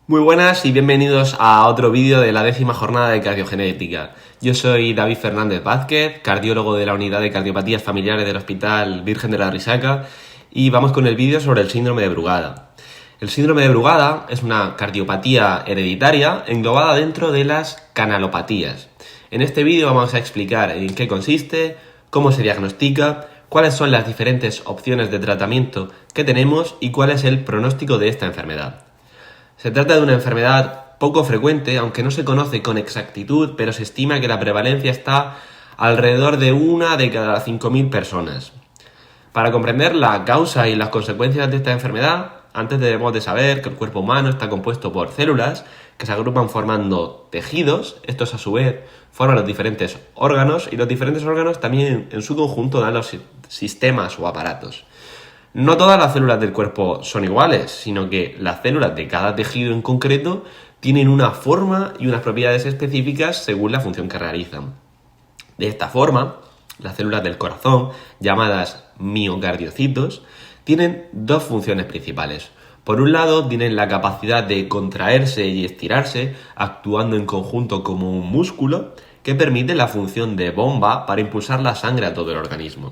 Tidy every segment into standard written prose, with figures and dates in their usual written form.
Muy buenas y bienvenidos a otro vídeo de la 10ª jornada de cardiogenética. Yo soy David Fernández Vázquez, cardiólogo de la Unidad de Cardiopatías Familiares del Hospital Virgen de la Risaca, y vamos con el vídeo sobre el síndrome de Brugada. El síndrome de Brugada es una cardiopatía hereditaria englobada dentro de las canalopatías. En este vídeo vamos a explicar en qué consiste, cómo se diagnostica, cuáles son las diferentes opciones de tratamiento que tenemos y cuál es el pronóstico de esta enfermedad. Se trata de una enfermedad poco frecuente, aunque no se conoce con exactitud, pero se estima que la prevalencia está alrededor de 1 de cada 5.000 personas. Para comprender la causa y las consecuencias de esta enfermedad, antes debemos de saber que el cuerpo humano está compuesto por células que se agrupan formando tejidos. Estos a su vez forman los diferentes órganos y los diferentes órganos también en su conjunto dan los sistemas o aparatos. No todas las células del cuerpo son iguales, sino que las células de cada tejido en concreto tienen una forma y unas propiedades específicas según la función que realizan. De esta forma, las células del corazón, llamadas miocardiocitos, tienen dos funciones principales. Por un lado, tienen la capacidad de contraerse y estirarse, actuando en conjunto como un músculo, que permite la función de bomba para impulsar la sangre a todo el organismo.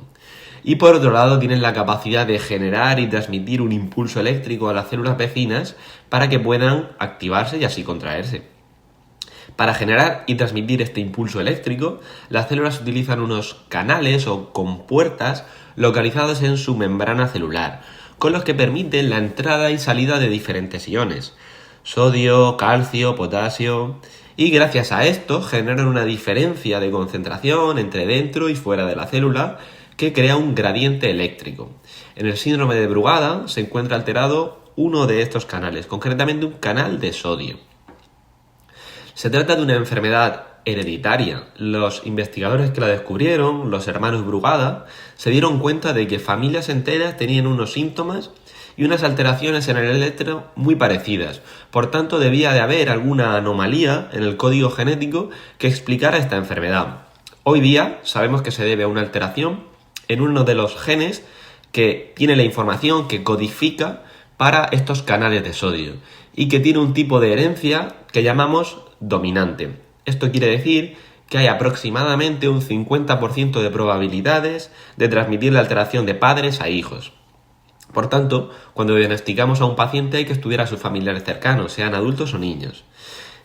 Y por otro lado, tienen la capacidad de generar y transmitir un impulso eléctrico a las células vecinas para que puedan activarse y así contraerse. Para generar y transmitir este impulso eléctrico, las células utilizan unos canales o compuertas localizados en su membrana celular, con los que permiten la entrada y salida de diferentes iones: sodio, calcio, potasio, y gracias a esto generan una diferencia de concentración entre dentro y fuera de la célula que crea un gradiente eléctrico. En el síndrome de Brugada se encuentra alterado uno de estos canales, concretamente un canal de sodio. Se trata de una enfermedad hereditaria. Los investigadores que la descubrieron, los hermanos Brugada, se dieron cuenta de que familias enteras tenían unos síntomas y unas alteraciones en el electro muy parecidas. Por tanto, debía de haber alguna anomalía en el código genético que explicara esta enfermedad. Hoy día sabemos que se debe a una alteración en uno de los genes que tiene la información que codifica para estos canales de sodio y que tiene un tipo de herencia que llamamos dominante. Esto quiere decir que hay aproximadamente un 50% de probabilidades de transmitir la alteración de padres a hijos. Por tanto, cuando diagnosticamos a un paciente hay que estudiar a sus familiares cercanos, sean adultos o niños.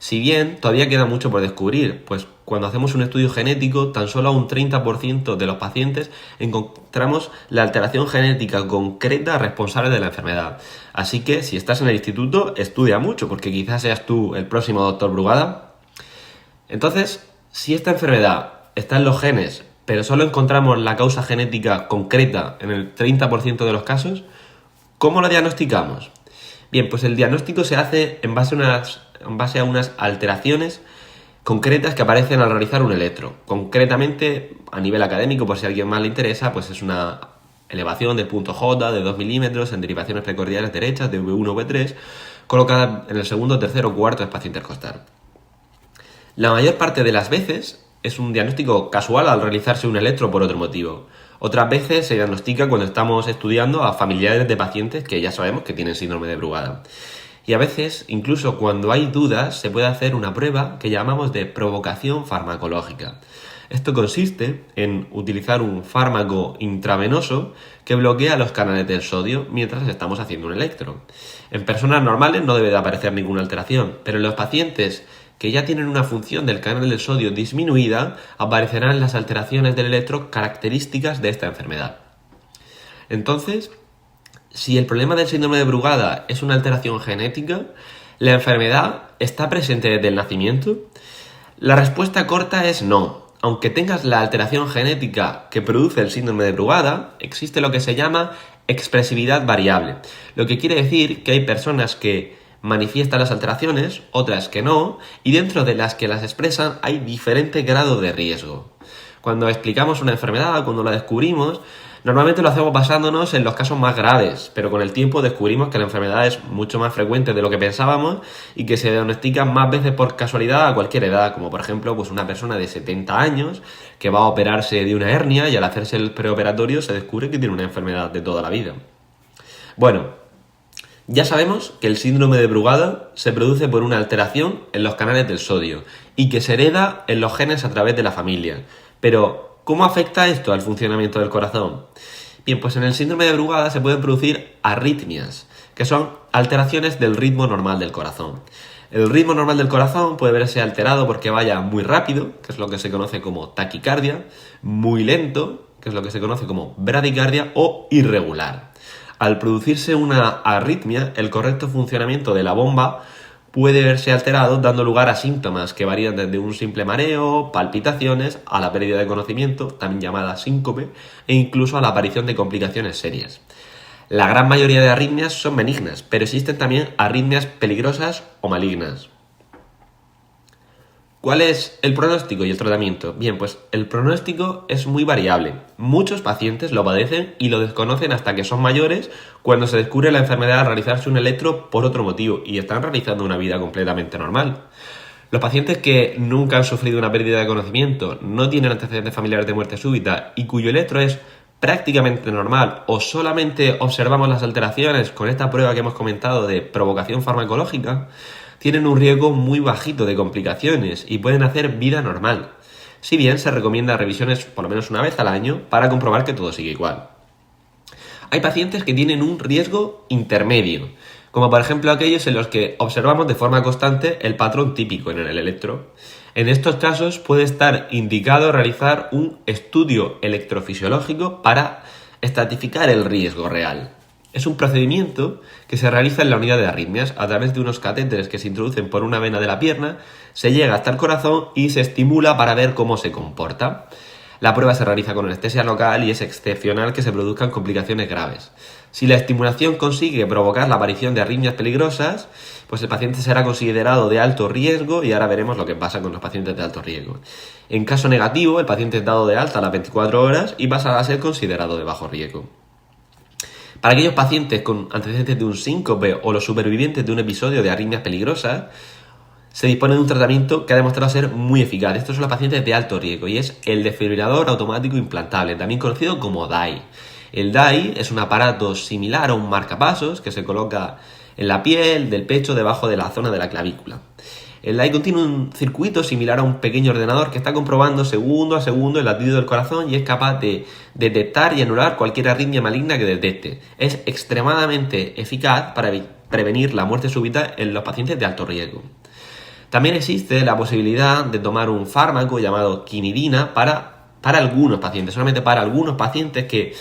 Si bien todavía queda mucho por descubrir, pues cuando hacemos un estudio genético, tan solo a un 30% de los pacientes encontramos la alteración genética concreta responsable de la enfermedad. Así que si estás en el instituto, estudia mucho, porque quizás seas tú el próximo doctor Brugada. Entonces, si esta enfermedad está en los genes, pero solo encontramos la causa genética concreta en el 30% de los casos, ¿cómo la diagnosticamos? Bien, pues el diagnóstico se hace en base a unas alteraciones concretas que aparecen al realizar un electro. Concretamente, a nivel académico, por si a alguien más le interesa, pues es una elevación del punto J de 2 milímetros en derivaciones precordiales derechas de V1 o V3, colocada en el segundo, tercero o cuarto espacio intercostal. La mayor parte de las veces es un diagnóstico casual al realizarse un electro por otro motivo. Otras veces se diagnostica cuando estamos estudiando a familiares de pacientes que ya sabemos que tienen síndrome de Brugada. Y a veces, incluso cuando hay dudas, se puede hacer una prueba que llamamos de provocación farmacológica. Esto consiste en utilizar un fármaco intravenoso que bloquea los canales del sodio mientras estamos haciendo un electro. En personas normales no debe de aparecer ninguna alteración, pero en los pacientes que ya tienen una función del canal del sodio disminuida, aparecerán las alteraciones del electro características de esta enfermedad. Entonces, si el problema del síndrome de Brugada es una alteración genética, ¿la enfermedad está presente desde el nacimiento? La respuesta corta es no. Aunque tengas la alteración genética que produce el síndrome de Brugada, existe lo que se llama expresividad variable, lo que quiere decir que hay personas que manifiestan las alteraciones, otras que no, y dentro de las que las expresan hay diferente grado de riesgo. Cuando explicamos una enfermedad, cuando la descubrimos, normalmente lo hacemos basándonos en los casos más graves, pero con el tiempo descubrimos que la enfermedad es mucho más frecuente de lo que pensábamos y que se diagnostica más veces por casualidad a cualquier edad, como por ejemplo pues una persona de 70 años que va a operarse de una hernia y al hacerse el preoperatorio se descubre que tiene una enfermedad de toda la vida. Bueno, Ya sabemos que el síndrome de Brugada se produce por una alteración en los canales del sodio y que se hereda en los genes a través de la familia. Pero, ¿cómo afecta esto al funcionamiento del corazón? Bien, pues en el síndrome de Brugada se pueden producir arritmias, que son alteraciones del ritmo normal del corazón. El ritmo normal del corazón puede verse alterado porque vaya muy rápido, que es lo que se conoce como taquicardia, muy lento, que es lo que se conoce como bradicardia, o irregular. Al producirse una arritmia, el correcto funcionamiento de la bomba puede verse alterado, dando lugar a síntomas que varían desde un simple mareo, palpitaciones, a la pérdida de conocimiento, también llamada síncope, e incluso a la aparición de complicaciones serias. La gran mayoría de arritmias son benignas, pero existen también arritmias peligrosas o malignas. ¿Cuál es el pronóstico y el tratamiento? Bien, pues el pronóstico es muy variable. Muchos pacientes lo padecen y lo desconocen hasta que son mayores, cuando se descubre la enfermedad al realizarse un electro por otro motivo y están realizando una vida completamente normal. Los pacientes que nunca han sufrido una pérdida de conocimiento, no tienen antecedentes familiares de muerte súbita y cuyo electro es prácticamente normal o solamente observamos las alteraciones con esta prueba que hemos comentado de provocación farmacológica, tienen un riesgo muy bajito de complicaciones y pueden hacer vida normal. Si bien se recomienda revisiones por lo menos una vez al año para comprobar que todo sigue igual. Hay pacientes que tienen un riesgo intermedio, como por ejemplo aquellos en los que observamos de forma constante el patrón típico en el electro. En estos casos puede estar indicado realizar un estudio electrofisiológico para estratificar el riesgo real. Es un procedimiento que se realiza en la unidad de arritmias a través de unos catéteres que se introducen por una vena de la pierna, se llega hasta el corazón y se estimula para ver cómo se comporta. La prueba se realiza con anestesia local y es excepcional que se produzcan complicaciones graves. Si la estimulación consigue provocar la aparición de arritmias peligrosas, pues el paciente será considerado de alto riesgo y ahora veremos lo que pasa con los pacientes de alto riesgo. En caso negativo, el paciente es dado de alta a las 24 horas y pasa a ser considerado de bajo riesgo. Para aquellos pacientes con antecedentes de un síncope o los supervivientes de un episodio de arritmias peligrosas, se dispone de un tratamiento que ha demostrado ser muy eficaz. Estos son los pacientes de alto riesgo y es el desfibrilador automático implantable, también conocido como DAI. El DAI es un aparato similar a un marcapasos que se coloca en la piel del pecho debajo de la zona de la clavícula. El DAI contiene un circuito similar a un pequeño ordenador que está comprobando segundo a segundo el latido del corazón y es capaz de detectar y anular cualquier arritmia maligna que detecte. Es extremadamente eficaz para prevenir la muerte súbita en los pacientes de alto riesgo. También existe la posibilidad de tomar un fármaco llamado quinidina para algunos pacientes, solamente para algunos pacientes que,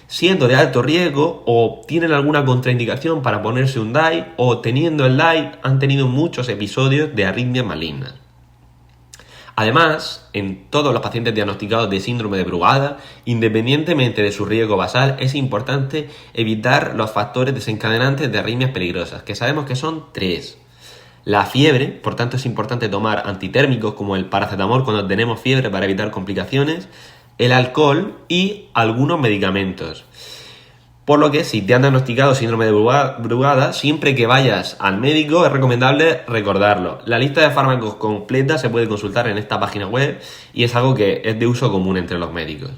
siendo de alto riesgo o tienen alguna contraindicación para ponerse un DAI o teniendo el DAI han tenido muchos episodios de arritmias malignas. Además, en todos los pacientes diagnosticados de síndrome de Brugada, independientemente de su riesgo basal, es importante evitar los factores desencadenantes de arritmias peligrosas, que sabemos que son 3. La fiebre, por tanto es importante tomar antitérmicos como el paracetamol cuando tenemos fiebre para evitar complicaciones, el alcohol y algunos medicamentos. Por lo que si te han diagnosticado síndrome de Brugada, siempre que vayas al médico es recomendable recordarlo. La lista de fármacos completa se puede consultar en esta página web y es algo que es de uso común entre los médicos.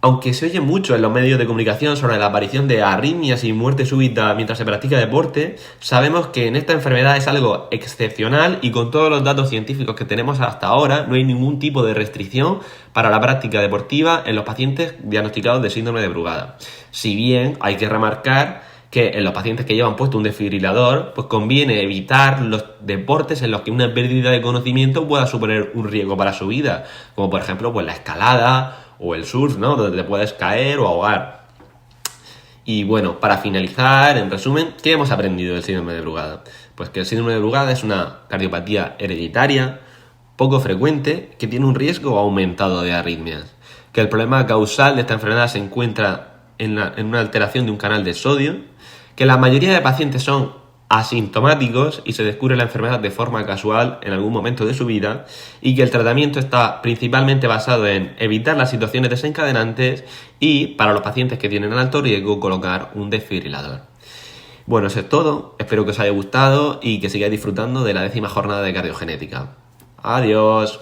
Aunque se oye mucho en los medios de comunicación sobre la aparición de arritmias y muerte súbita mientras se practica deporte, sabemos que en esta enfermedad es algo excepcional y con todos los datos científicos que tenemos hasta ahora no hay ningún tipo de restricción para la práctica deportiva en los pacientes diagnosticados de síndrome de Brugada. Si bien hay que remarcar que en los pacientes que llevan puesto un desfibrilador, pues conviene evitar los deportes en los que una pérdida de conocimiento pueda suponer un riesgo para su vida, como por ejemplo pues la escalada o el surf, ¿no? Donde te puedes caer o ahogar. Y bueno, para finalizar, en resumen, ¿qué hemos aprendido del síndrome de Brugada? Pues que el síndrome de Brugada es una cardiopatía hereditaria, poco frecuente, que tiene un riesgo aumentado de arritmias. Que el problema causal de esta enfermedad se encuentra en una alteración de un canal de sodio. Que la mayoría de pacientes son asintomáticos y se descubre la enfermedad de forma casual en algún momento de su vida y que el tratamiento está principalmente basado en evitar las situaciones desencadenantes y, para los pacientes que tienen alto riesgo, colocar un desfibrilador. Bueno, eso es todo. Espero que os haya gustado y que sigáis disfrutando de la 10ª jornada de cardiogenética. Adiós.